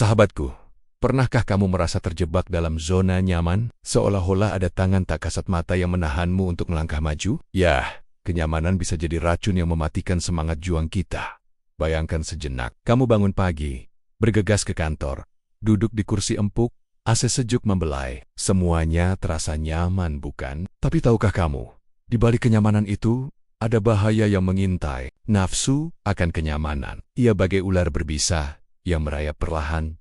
Sahabatku, pernahkah kamu merasa terjebak dalam zona nyaman? Seolah-olah ada tangan tak kasat mata yang menahanmu untuk melangkah maju? Ya, kenyamanan bisa jadi racun yang mematikan semangat juang kita. Bayangkan sejenak, kamu bangun pagi, bergegas ke kantor, duduk di kursi empuk, AC sejuk membelai. Semuanya terasa nyaman, bukan? Tapi tahukah kamu, di balik kenyamanan itu, ada bahaya yang mengintai. Nafsu akan kenyamanan. Ia bagai ular berbisa yang merayap perlahan,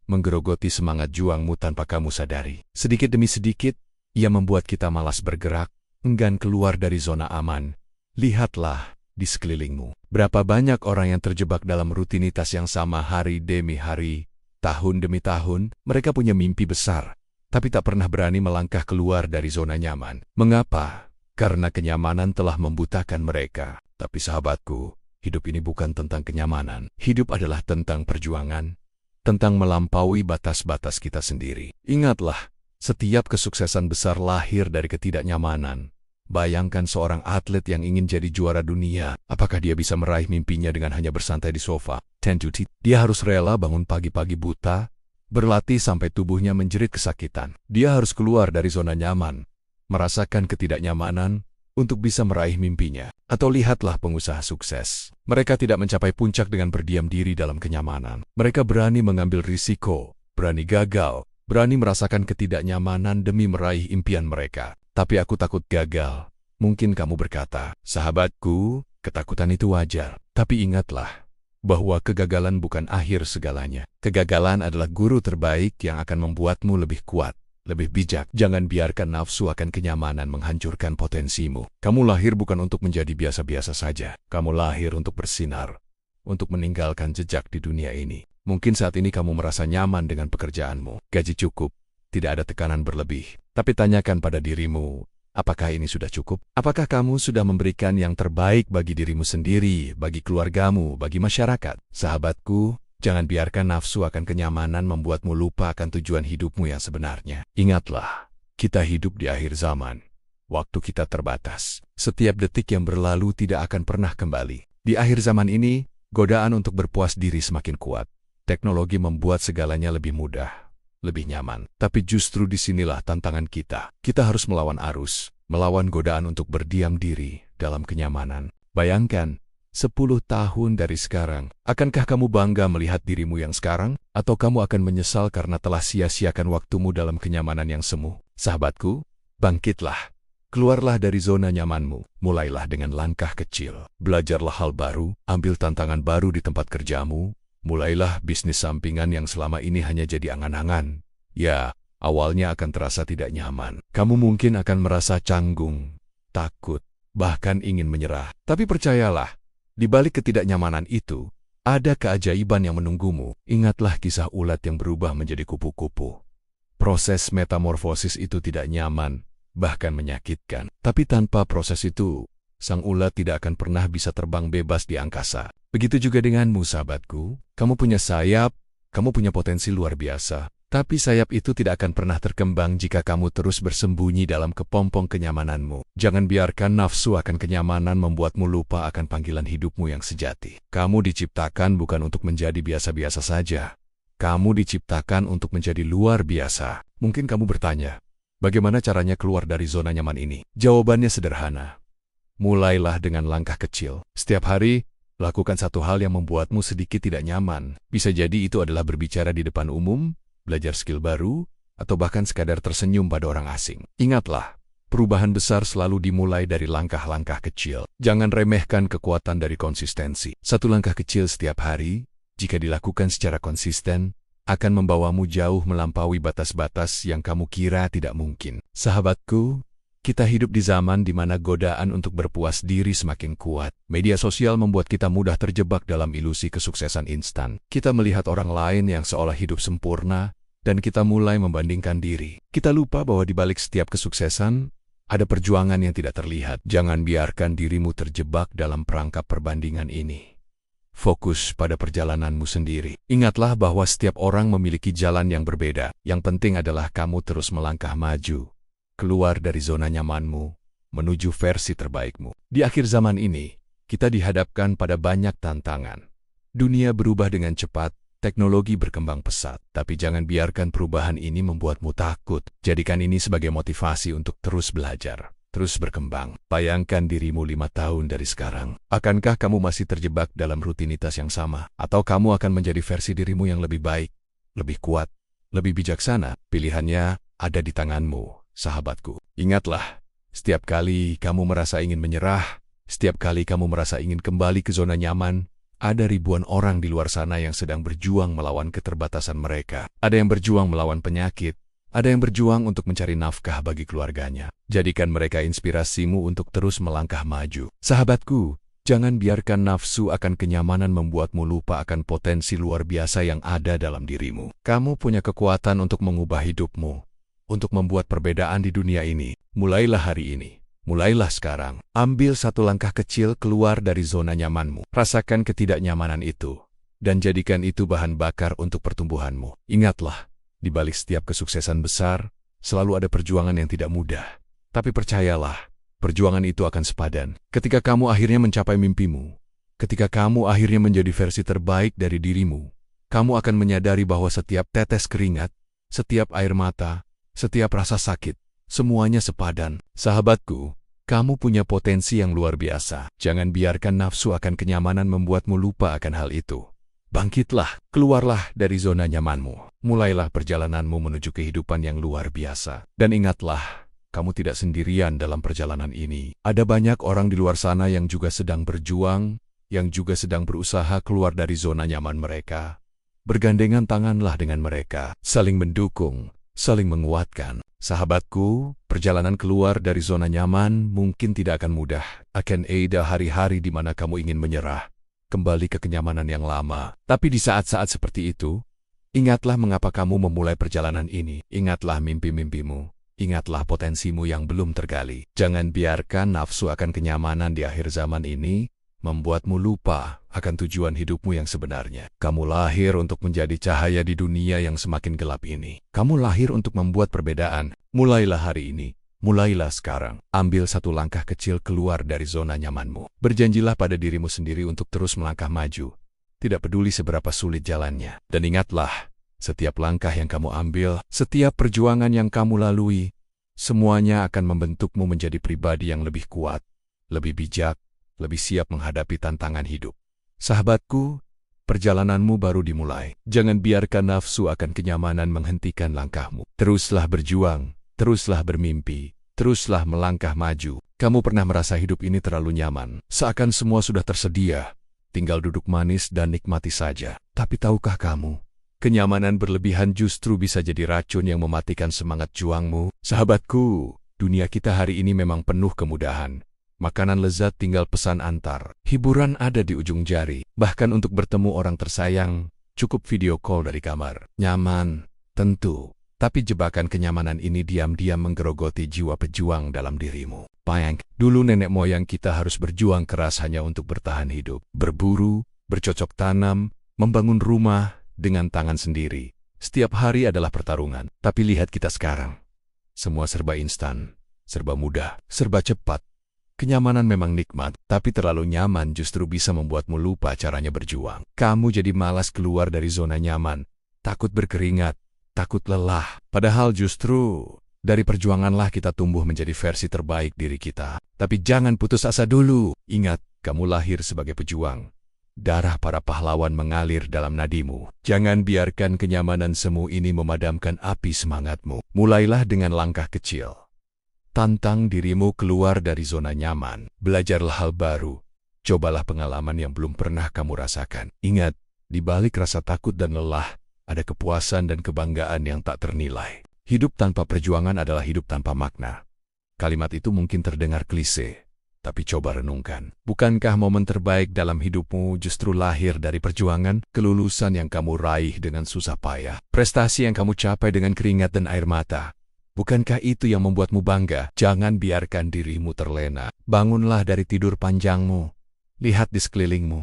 menggerogoti semangat juangmu tanpa kamu sadari. Sedikit demi sedikit, ia membuat kita malas bergerak, enggan keluar dari zona aman. Lihatlah di sekelilingmu. Berapa banyak orang yang terjebak dalam rutinitas yang sama hari demi hari, tahun demi tahun. Mereka punya mimpi besar, tapi tak pernah berani melangkah keluar dari zona nyaman. Mengapa? Karena kenyamanan telah membutakan mereka. Tapi sahabatku, hidup ini bukan tentang kenyamanan. Hidup adalah tentang perjuangan, tentang melampaui batas-batas kita sendiri. Ingatlah, setiap kesuksesan besar lahir dari ketidaknyamanan. Bayangkan seorang atlet yang ingin jadi juara dunia. Apakah dia bisa meraih mimpinya dengan hanya bersantai di sofa? Tentu tidak. Dia harus rela bangun pagi-pagi buta, berlatih sampai tubuhnya menjerit kesakitan. Dia harus keluar dari zona nyaman, merasakan ketidaknyamanan untuk bisa meraih mimpinya. Atau lihatlah pengusaha sukses. Mereka tidak mencapai puncak dengan berdiam diri dalam kenyamanan. Mereka berani mengambil risiko, berani gagal, berani merasakan ketidaknyamanan demi meraih impian mereka. Tapi aku takut gagal. Mungkin kamu berkata, sahabatku, ketakutan itu wajar. Tapi ingatlah bahwa kegagalan bukan akhir segalanya. Kegagalan adalah guru terbaik yang akan membuatmu lebih kuat, lebih bijak. Jangan biarkan nafsu akan kenyamanan menghancurkan potensimu. Kamu lahir bukan untuk menjadi biasa-biasa saja. Kamu lahir untuk bersinar, untuk meninggalkan jejak di dunia ini. Mungkin saat ini kamu merasa nyaman dengan pekerjaanmu. Gaji cukup, tidak ada tekanan berlebih. Tapi tanyakan pada dirimu, apakah ini sudah cukup? Apakah kamu sudah memberikan yang terbaik bagi dirimu sendiri, bagi keluargamu, bagi masyarakat? Sahabatku, jangan biarkan nafsu akan kenyamanan membuatmu lupa akan tujuan hidupmu yang sebenarnya. Ingatlah, kita hidup di akhir zaman. Waktu kita terbatas. Setiap detik yang berlalu tidak akan pernah kembali. Di akhir zaman ini, godaan untuk berpuas diri semakin kuat. Teknologi membuat segalanya lebih mudah, lebih nyaman. Tapi justru disinilah tantangan kita. Kita harus melawan arus, melawan godaan untuk berdiam diri dalam kenyamanan. Bayangkan, 10 tahun dari sekarang, akankah kamu bangga melihat dirimu yang sekarang? Atau kamu akan menyesal karena telah sia-siakan waktumu dalam kenyamanan yang semu? Sahabatku, bangkitlah. Keluarlah dari zona nyamanmu. Mulailah dengan langkah kecil. Belajarlah hal baru, ambil tantangan baru di tempat kerjamu. Mulailah bisnis sampingan yang selama ini hanya jadi angan-angan. Ya, awalnya akan terasa tidak nyaman. Kamu mungkin akan merasa canggung, takut, bahkan ingin menyerah. Tapi percayalah, di balik ketidaknyamanan itu, ada keajaiban yang menunggumu. Ingatlah kisah ulat yang berubah menjadi kupu-kupu. Proses metamorfosis itu tidak nyaman, bahkan menyakitkan. Tapi tanpa proses itu, sang ulat tidak akan pernah bisa terbang bebas di angkasa. Begitu juga denganmu, sahabatku. Kamu punya sayap, kamu punya potensi luar biasa. Tapi sayap itu tidak akan pernah terkembang jika kamu terus bersembunyi dalam kepompong kenyamananmu. Jangan biarkan nafsu akan kenyamanan membuatmu lupa akan panggilan hidupmu yang sejati. Kamu diciptakan bukan untuk menjadi biasa-biasa saja. Kamu diciptakan untuk menjadi luar biasa. Mungkin kamu bertanya, bagaimana caranya keluar dari zona nyaman ini? Jawabannya sederhana. Mulailah dengan langkah kecil. Setiap hari, lakukan satu hal yang membuatmu sedikit tidak nyaman. Bisa jadi itu adalah berbicara di depan umum, belajar skill baru, atau bahkan sekadar tersenyum pada orang asing. Ingatlah, perubahan besar selalu dimulai dari langkah-langkah kecil. Jangan remehkan kekuatan dari konsistensi. Satu langkah kecil setiap hari, jika dilakukan secara konsisten, akan membawamu jauh melampaui batas-batas yang kamu kira tidak mungkin. Sahabatku, kita hidup di zaman di mana godaan untuk berpuas diri semakin kuat. Media sosial membuat kita mudah terjebak dalam ilusi kesuksesan instan. Kita melihat orang lain yang seolah hidup sempurna, dan kita mulai membandingkan diri. Kita lupa bahwa di balik setiap kesuksesan, ada perjuangan yang tidak terlihat. Jangan biarkan dirimu terjebak dalam perangkap perbandingan ini. Fokus pada perjalananmu sendiri. Ingatlah bahwa setiap orang memiliki jalan yang berbeda. Yang penting adalah kamu terus melangkah maju, keluar dari zona nyamanmu, menuju versi terbaikmu. Di akhir zaman ini, kita dihadapkan pada banyak tantangan. Dunia berubah dengan cepat, Teknologi berkembang pesat, tapi jangan biarkan perubahan ini membuatmu takut. Jadikan ini sebagai motivasi untuk terus belajar, terus berkembang. Bayangkan dirimu 5 tahun dari sekarang. Akankah kamu masih terjebak dalam rutinitas yang sama? Atau kamu akan menjadi versi dirimu yang lebih baik, lebih kuat, lebih bijaksana? Pilihannya ada di tanganmu, sahabatku. Ingatlah, setiap kali kamu merasa ingin menyerah, setiap kali kamu merasa ingin kembali ke zona nyaman, ada ribuan orang di luar sana yang sedang berjuang melawan keterbatasan mereka. Ada yang berjuang melawan penyakit, ada yang berjuang untuk mencari nafkah bagi keluarganya. Jadikan mereka inspirasimu untuk terus melangkah maju. Sahabatku, jangan biarkan nafsu akan kenyamanan membuatmu lupa akan potensi luar biasa yang ada dalam dirimu. Kamu punya kekuatan untuk mengubah hidupmu, untuk membuat perbedaan di dunia ini. Mulailah hari ini. Mulailah sekarang. Ambil satu langkah kecil keluar dari zona nyamanmu. Rasakan ketidaknyamanan itu, dan jadikan itu bahan bakar untuk pertumbuhanmu. Ingatlah, di balik setiap kesuksesan besar, selalu ada perjuangan yang tidak mudah. Tapi percayalah, perjuangan itu akan sepadan. Ketika kamu akhirnya mencapai mimpimu, ketika kamu akhirnya menjadi versi terbaik dari dirimu, kamu akan menyadari bahwa setiap tetes keringat, setiap air mata, setiap rasa sakit, semuanya sepadan. Sahabatku, kamu punya potensi yang luar biasa. Jangan biarkan nafsu akan kenyamanan membuatmu lupa akan hal itu. Bangkitlah, keluarlah dari zona nyamanmu. Mulailah perjalananmu menuju kehidupan yang luar biasa. Dan ingatlah, kamu tidak sendirian dalam perjalanan ini. Ada banyak orang di luar sana yang juga sedang berjuang, yang juga sedang berusaha keluar dari zona nyaman mereka. Bergandengan tanganlah dengan mereka, saling mendukung, saling menguatkan. Sahabatku, perjalanan keluar dari zona nyaman mungkin tidak akan mudah. Akan ada hari-hari di mana kamu ingin menyerah, kembali ke kenyamanan yang lama. Tapi di saat-saat seperti itu, ingatlah mengapa kamu memulai perjalanan ini. Ingatlah mimpi-mimpimu. Ingatlah potensimu yang belum tergali. Jangan biarkan nafsu akan kenyamanan di akhir zaman ini membuatmu lupa akan tujuan hidupmu yang sebenarnya. Kamu lahir untuk menjadi cahaya di dunia yang semakin gelap ini. Kamu lahir untuk membuat perbedaan. Mulailah hari ini. Mulailah sekarang. Ambil satu langkah kecil keluar dari zona nyamanmu. Berjanjilah pada dirimu sendiri untuk terus melangkah maju. Tidak peduli seberapa sulit jalannya. Dan ingatlah, setiap langkah yang kamu ambil, setiap perjuangan yang kamu lalui, semuanya akan membentukmu menjadi pribadi yang lebih kuat, lebih bijak, lebih siap menghadapi tantangan hidup. Sahabatku, perjalananmu baru dimulai. Jangan biarkan nafsu akan kenyamanan menghentikan langkahmu. Teruslah berjuang, teruslah bermimpi, teruslah melangkah maju. Kamu pernah merasa hidup ini terlalu nyaman, seakan semua sudah tersedia, tinggal duduk manis dan nikmati saja. Tapi tahukah kamu, kenyamanan berlebihan justru bisa jadi racun yang mematikan semangat juangmu. Sahabatku, dunia kita hari ini memang penuh kemudahan. Makanan lezat tinggal pesan antar. Hiburan ada di ujung jari. Bahkan untuk bertemu orang tersayang, cukup video call dari kamar. Nyaman, tentu. Tapi jebakan kenyamanan ini diam-diam menggerogoti jiwa pejuang dalam dirimu. Dulu nenek moyang kita harus berjuang keras hanya untuk bertahan hidup. Berburu, bercocok tanam, membangun rumah dengan tangan sendiri. Setiap hari adalah pertarungan. Tapi lihat kita sekarang. Semua serba instan, serba mudah, serba cepat. Kenyamanan memang nikmat, tapi terlalu nyaman justru bisa membuatmu lupa caranya berjuang. Kamu jadi malas keluar dari zona nyaman, takut berkeringat, takut lelah. Padahal justru dari perjuanganlah kita tumbuh menjadi versi terbaik diri kita. Tapi jangan putus asa dulu. Ingat, kamu lahir sebagai pejuang. Darah para pahlawan mengalir dalam nadimu. Jangan biarkan kenyamanan semu ini memadamkan api semangatmu. Mulailah dengan langkah kecil. Tantang dirimu keluar dari zona nyaman. Belajarlah hal baru. Cobalah pengalaman yang belum pernah kamu rasakan. Ingat, di balik rasa takut dan lelah, ada kepuasan dan kebanggaan yang tak ternilai. Hidup tanpa perjuangan adalah hidup tanpa makna. Kalimat itu mungkin terdengar klise, tapi coba renungkan. Bukankah momen terbaik dalam hidupmu justru lahir dari perjuangan? Kelulusan yang kamu raih dengan susah payah. Prestasi yang kamu capai dengan keringat dan air mata. Bukankah itu yang membuatmu bangga? Jangan biarkan dirimu terlena. Bangunlah dari tidur panjangmu. Lihat di sekelilingmu.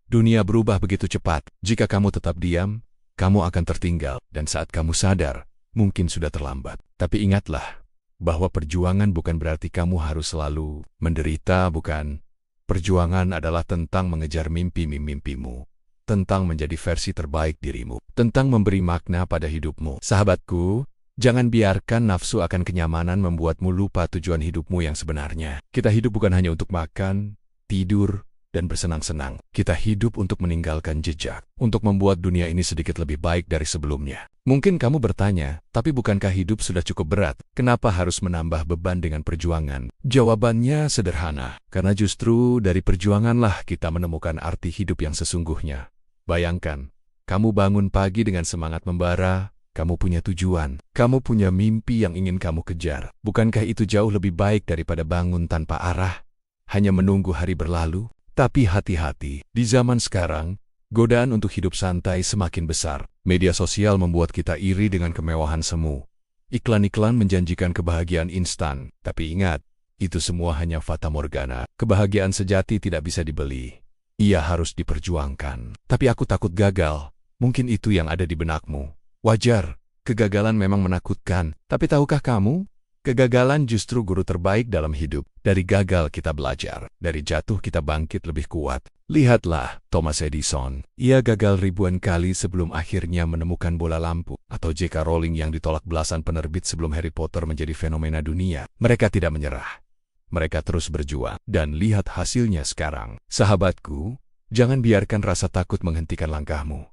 Dunia berubah begitu cepat. Jika kamu tetap diam, kamu akan tertinggal. Dan saat kamu sadar, mungkin sudah terlambat. Tapi ingatlah, bahwa perjuangan bukan berarti kamu harus selalu menderita, bukan. Perjuangan adalah tentang mengejar mimpi-mimpimu. tentang menjadi versi terbaik dirimu, tentang memberi makna pada hidupmu. Sahabatku, jangan biarkan nafsu akan kenyamanan membuatmu lupa tujuan hidupmu yang sebenarnya. Kita hidup bukan hanya untuk makan, tidur, dan bersenang-senang. Kita hidup untuk meninggalkan jejak, untuk membuat dunia ini sedikit lebih baik dari sebelumnya. Mungkin kamu bertanya, tapi bukankah hidup sudah cukup berat? Kenapa harus menambah beban dengan perjuangan? Jawabannya sederhana, karena justru dari perjuanganlah kita menemukan arti hidup yang sesungguhnya. Bayangkan, kamu bangun pagi dengan semangat membara, kamu punya tujuan, kamu punya mimpi yang ingin kamu kejar. Bukankah itu jauh lebih baik daripada bangun tanpa arah, hanya menunggu hari berlalu? Tapi hati-hati, di zaman sekarang, godaan untuk hidup santai semakin besar. Media sosial membuat kita iri dengan kemewahan semu. Iklan-iklan menjanjikan kebahagiaan instan, tapi ingat, itu semua hanya fata morgana. Kebahagiaan sejati tidak bisa dibeli. Ia harus diperjuangkan. Tapi aku takut gagal. Mungkin itu yang ada di benakmu. Wajar, kegagalan memang menakutkan. Tapi tahukah kamu? Kegagalan justru guru terbaik dalam hidup. Dari gagal kita belajar, dari jatuh kita bangkit lebih kuat. Lihatlah Thomas Edison. Ia gagal ribuan kali sebelum akhirnya menemukan bola lampu. Atau J.K. Rowling yang ditolak belasan penerbit sebelum Harry Potter menjadi fenomena dunia. Mereka tidak menyerah. Mereka terus berjuang. Dan lihat hasilnya sekarang. Sahabatku, jangan biarkan rasa takut menghentikan langkahmu.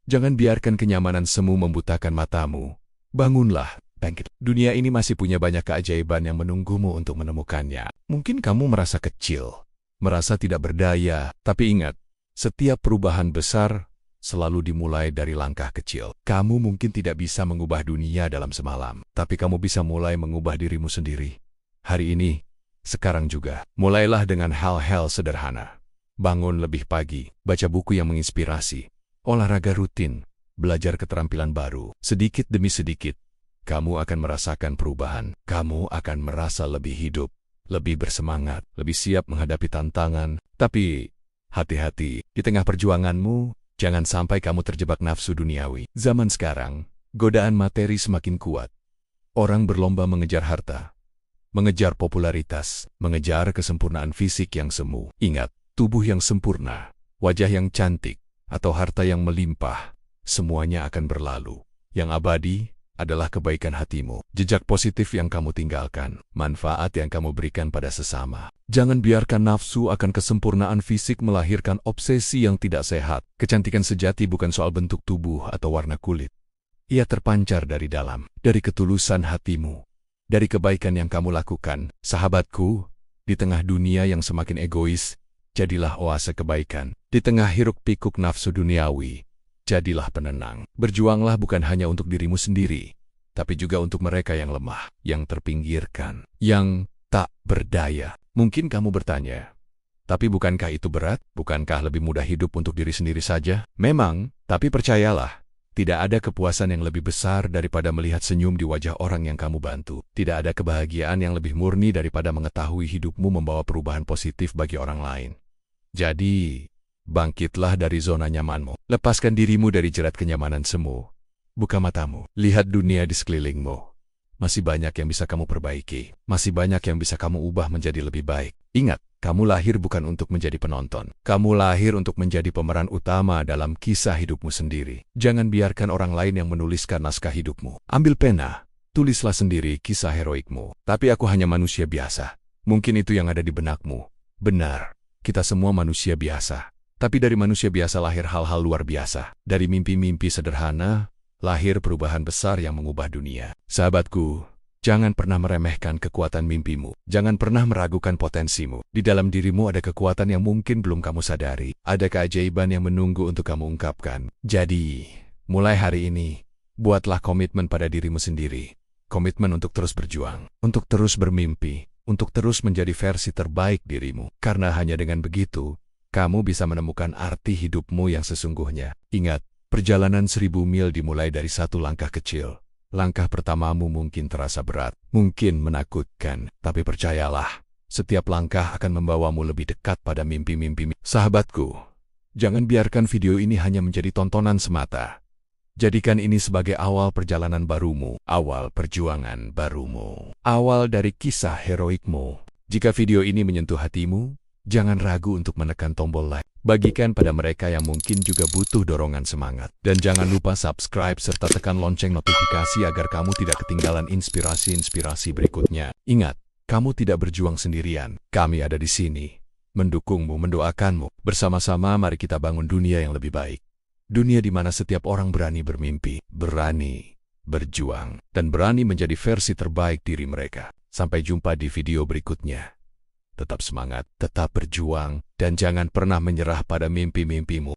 Jangan biarkan kenyamanan semu membutakan matamu. Bangunlah. Bangkit. Dunia ini masih punya banyak keajaiban yang menunggumu untuk menemukannya. Mungkin kamu merasa kecil, merasa tidak berdaya, tapi ingat, setiap perubahan besar selalu dimulai dari langkah kecil. Kamu mungkin tidak bisa mengubah dunia dalam semalam, tapi kamu bisa mulai mengubah dirimu sendiri. Hari ini, sekarang juga, mulailah dengan hal-hal sederhana. Bangun lebih pagi, baca buku yang menginspirasi, olahraga rutin, belajar keterampilan baru, sedikit demi sedikit. Kamu akan merasakan perubahan. Kamu akan merasa lebih hidup, lebih bersemangat, lebih siap menghadapi tantangan. Tapi, hati-hati, di tengah perjuanganmu, jangan sampai kamu terjebak nafsu duniawi. Zaman sekarang, godaan materi semakin kuat. Orang berlomba mengejar harta, mengejar popularitas, mengejar kesempurnaan fisik yang semu. Ingat, tubuh yang sempurna, wajah yang cantik, atau harta yang melimpah, semuanya akan berlalu. Yang abadi adalah kebaikan hatimu, jejak positif yang kamu tinggalkan, manfaat yang kamu berikan pada sesama. Jangan biarkan nafsu akan kesempurnaan fisik melahirkan obsesi yang tidak sehat. Kecantikan sejati bukan soal bentuk tubuh atau warna kulit. Ia terpancar dari dalam, dari ketulusan hatimu, dari kebaikan yang kamu lakukan. Sahabatku, di tengah dunia yang semakin egois, jadilah oase kebaikan. Di tengah hiruk-pikuk nafsu duniawi, jadilah penenang. Berjuanglah bukan hanya untuk dirimu sendiri, tapi juga untuk mereka yang lemah, yang terpinggirkan, yang tak berdaya. Mungkin kamu bertanya, tapi bukankah itu berat? Bukankah lebih mudah hidup untuk diri sendiri saja? Memang, tapi percayalah, tidak ada kepuasan yang lebih besar daripada melihat senyum di wajah orang yang kamu bantu. Tidak ada kebahagiaan yang lebih murni daripada mengetahui hidupmu membawa perubahan positif bagi orang lain. Jadi, bangkitlah dari zona nyamanmu. Lepaskan dirimu dari jerat kenyamanan semu. Buka matamu. Lihat dunia di sekelilingmu. Masih banyak yang bisa kamu perbaiki. Masih banyak yang bisa kamu ubah menjadi lebih baik. Ingat, kamu lahir bukan untuk menjadi penonton. Kamu lahir untuk menjadi pemeran utama dalam kisah hidupmu sendiri. Jangan biarkan orang lain yang menuliskan naskah hidupmu. Ambil pena, tulislah sendiri kisah heroikmu. Tapi aku hanya manusia biasa. Mungkin itu yang ada di benakmu. Benar, kita semua manusia biasa. Tapi dari manusia biasa lahir hal-hal luar biasa. Dari mimpi-mimpi sederhana, lahir perubahan besar yang mengubah dunia. Sahabatku, jangan pernah meremehkan kekuatan mimpimu. Jangan pernah meragukan potensimu. Di dalam dirimu ada kekuatan yang mungkin belum kamu sadari. Ada keajaiban yang menunggu untuk kamu ungkapkan. Jadi, mulai hari ini, buatlah komitmen pada dirimu sendiri. Komitmen untuk terus berjuang, untuk terus bermimpi, untuk terus menjadi versi terbaik dirimu. Karena hanya dengan begitu, kamu bisa menemukan arti hidupmu yang sesungguhnya. Ingat, perjalanan 1000 mil dimulai dari satu langkah kecil. Langkah pertamamu mungkin terasa berat, mungkin menakutkan, tapi percayalah, setiap langkah akan membawamu lebih dekat pada mimpi-mimpi. Sahabatku, jangan biarkan video ini hanya menjadi tontonan semata. Jadikan ini sebagai awal perjalanan barumu, awal perjuangan barumu, awal dari kisah heroikmu. Jika video ini menyentuh hatimu, Jangan ragu untuk menekan tombol like. Bagikan pada mereka yang mungkin juga butuh dorongan semangat. Dan jangan lupa subscribe serta tekan lonceng notifikasi agar kamu tidak ketinggalan inspirasi-inspirasi berikutnya. Ingat, kamu tidak berjuang sendirian. Kami ada di sini, mendukungmu, mendoakanmu. Bersama-sama mari kita bangun dunia yang lebih baik. Dunia di mana setiap orang berani bermimpi, berani berjuang, dan berani menjadi versi terbaik diri mereka. Sampai jumpa di video berikutnya. Tetap semangat, tetap berjuang, dan jangan pernah menyerah pada mimpi-mimpimu.